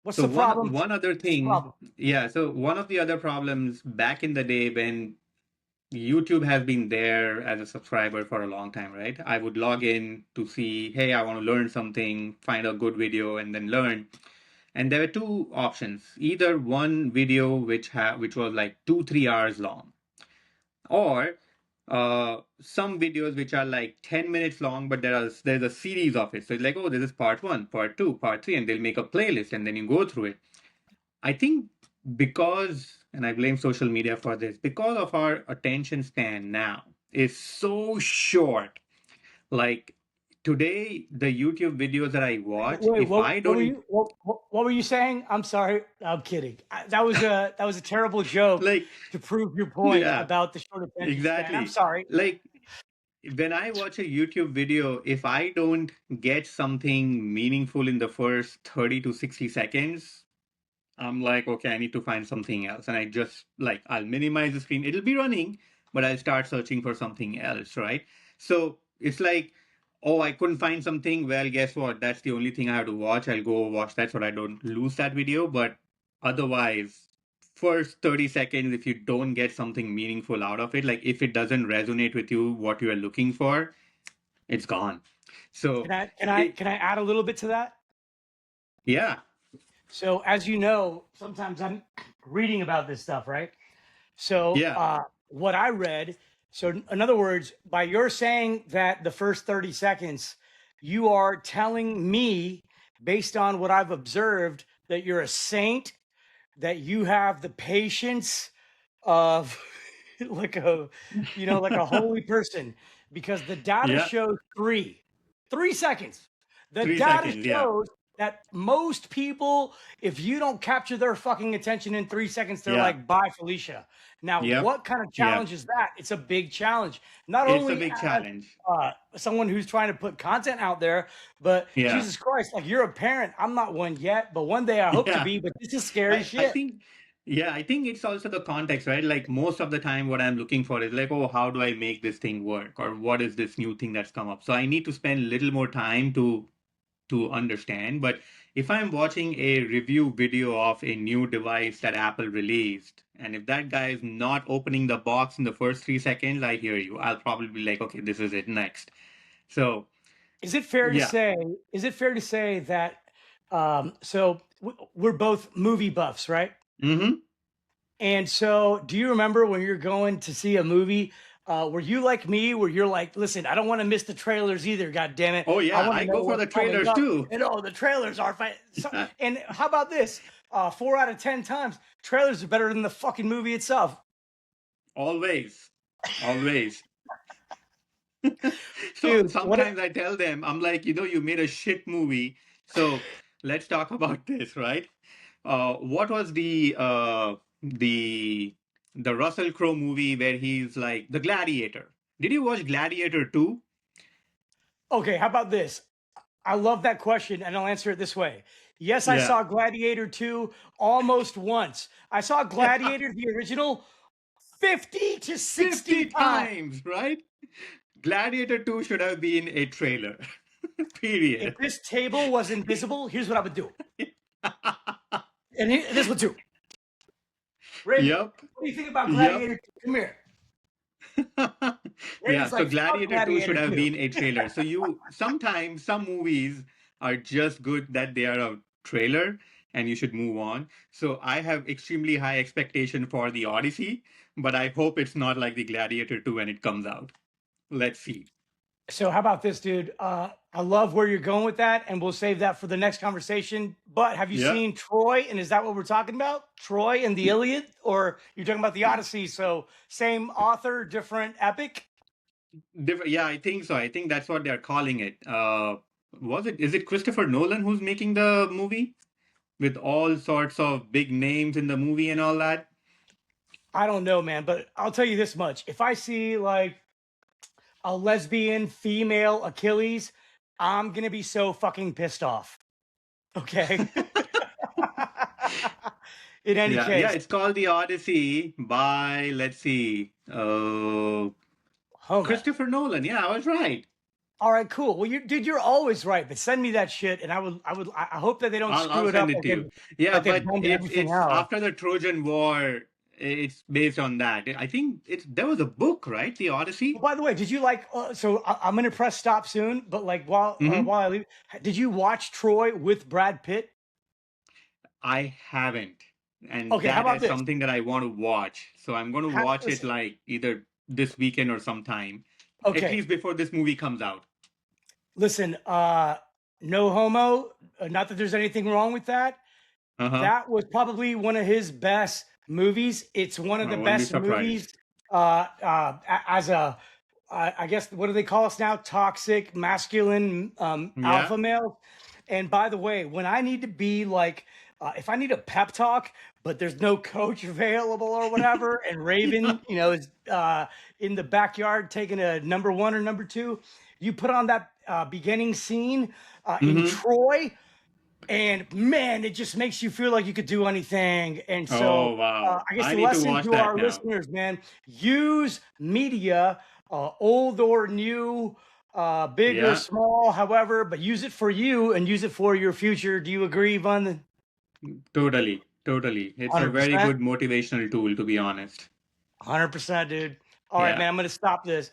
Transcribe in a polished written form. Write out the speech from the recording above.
What's So the problem? one other What's the thing, problem? yeah. So one of the other problems back in the day when YouTube has been there as a subscriber for a long time, right? I would log in to see, hey, I want to learn something, find a good video, and then learn. And there were two options: either one video which was like 2 3 hours long, or some videos which are like 10 minutes long, but there's a series of it. So it's like, oh, this is part one, part two, part three, and they'll make a playlist, and then you go through it. I think because, and I blame social media for this, because of our attention span now is so short. Like today, the YouTube videos that I watch, Wait, if I what were don't you what were you saying? I'm sorry. I'm kidding. That was a terrible joke like, to prove your point yeah, about the short attention span. I'm exactly. sorry. Like when I watch a YouTube video, if I don't get something meaningful in the first 30 to 60 seconds, I'm like, okay, I need to find something else. And I just like, I'll minimize the screen. It'll be running, but I'll start searching for something else, right? So it's like, oh, I couldn't find something. Well, guess what? That's the only thing I have to watch. I'll go watch that so I don't lose that video. But otherwise, first 30 seconds, if you don't get something meaningful out of it, like if it doesn't resonate with you, what you are looking for, it's gone. So, it, Can I add a little bit to that? yeah, So as you know, sometimes I'm reading about this stuff, right? So yeah, what I read, so in other words, by your saying that the first 30 seconds, you are telling me, based on what I've observed, that you're a saint, that you have the patience of like a, like a holy person, because the data yeah, shows 3 seconds. The three data seconds. Yeah, shows that most people, if you don't capture their fucking attention in 3 seconds, they're yeah, like, bye, Felicia. Now, yep. what kind of Yeah, challenge is that? It's a big challenge. Not it's a only big as challenge. someone who's trying to put content out there, but Yeah, Jesus Christ, like you're a parent. I'm not one yet, but one day I hope to yeah. be. But this is scary I shit. think, yeah, I think it's also the context, right? Like most of the time, what I'm looking for is like, oh, how do I make this thing work, or what is this new thing that's come up? So I need to spend a little more time to understand. But if I'm watching a review video of a new device that Apple released, and if that guy is not opening the box in the first 3 seconds, I hear you. I'll probably be like, okay, this is it next. So Is it fair to yeah. say? Is it fair to say that? We're both movie buffs, right? Mm-hmm. And so, do you remember when you're going to see a movie? Were you like me, where you're like, listen, I don't want to miss the trailers either. God damn it, Oh I yeah, want to I know go for what's the coming trailers up. too. And oh, the trailers are fine. So, and how about this? 4 out of 10 times, trailers are better than the fucking movie itself. Always. Always. So Dude, what? sometimes I tell them, I'm like, you made a shit movie. So let's talk about this, right? What was the Russell Crowe movie where he's like the Gladiator? Did you watch Gladiator 2? Okay, how about this? I love that question, and I'll answer it this way. Yes, I Yeah. saw Gladiator 2 almost once. I saw Gladiator, the original, 50 to 60 50 times. times, right? Gladiator 2 should have been a trailer. If Period. this table was invisible, here's what I would do. And this would too. Raymond, Yep. what do you think about Yep. Gladiator 2? Come here. Yeah, Raymond's so like, fuck Gladiator 2 should Gladiator have 2. been a trailer. So you sometimes some movies are just good that they are a trailer and you should move on. So I have extremely high expectation for the Odyssey, but I hope it's not like the Gladiator 2 when it comes out. Let's see. So how about this, dude? I love where you're going with that, and we'll save that for the next conversation. But have you Yeah. seen Troy? And is that what we're talking about? Troy and the Iliad, or you're talking about the Odyssey? So same author, different epic. Yeah, I think so. I think that's what they're calling it. Is it Christopher Nolan who's making the movie with all sorts of big names in the movie and all that? I don't know, man, but I'll tell you this much: if I see like a lesbian female Achilles, I'm gonna be so fucking pissed off. Okay. In any Yeah, yeah, case, it's called The Odyssey by, let's see, hold on. Christopher Nolan. Yeah, I was right. All right, cool. Well, dude, you're always right. But send me that shit, and I hope that they don't I'll screw it send up it like to you. Yeah, they've but done to everything it's else. after the Trojan War. It's based on that. I think it's there was a book, right? The Oh, Odyssey. by the way, did you like? So I'm gonna press stop soon, but like Hmm. while I leave, did you watch Troy with Brad Pitt? I haven't, and Okay, how that about is this? something that I want to watch. So I'm going to watch it Listen, like either this weekend or sometime, at okay, least before this movie comes out. listen. No homo. Not that there's anything wrong with that. Uh-huh. That was probably one of his best movies. It's one of I the won't be best movies surprised. as a, I guess, what do they call us now? Toxic, masculine, Yeah. alpha male. And by the way, when I need to be like, if I need a pep talk, but there's no coach available or whatever, and Raven, is in the backyard taking a number one or number two, you put on that beginning scene in Hmm. Troy, and man, it just makes you feel like you could do anything. And so, Oh, wow. I guess I the need to lesson watch to that our now. listeners, man, use media, old or new, big or Yeah, small, however, but use it for you and use it for your future. Do you agree, Van? totally. Totally. It's a very 100%. good motivational tool, to be honest. 100%, dude. All right, Yeah. man, I'm going to stop this.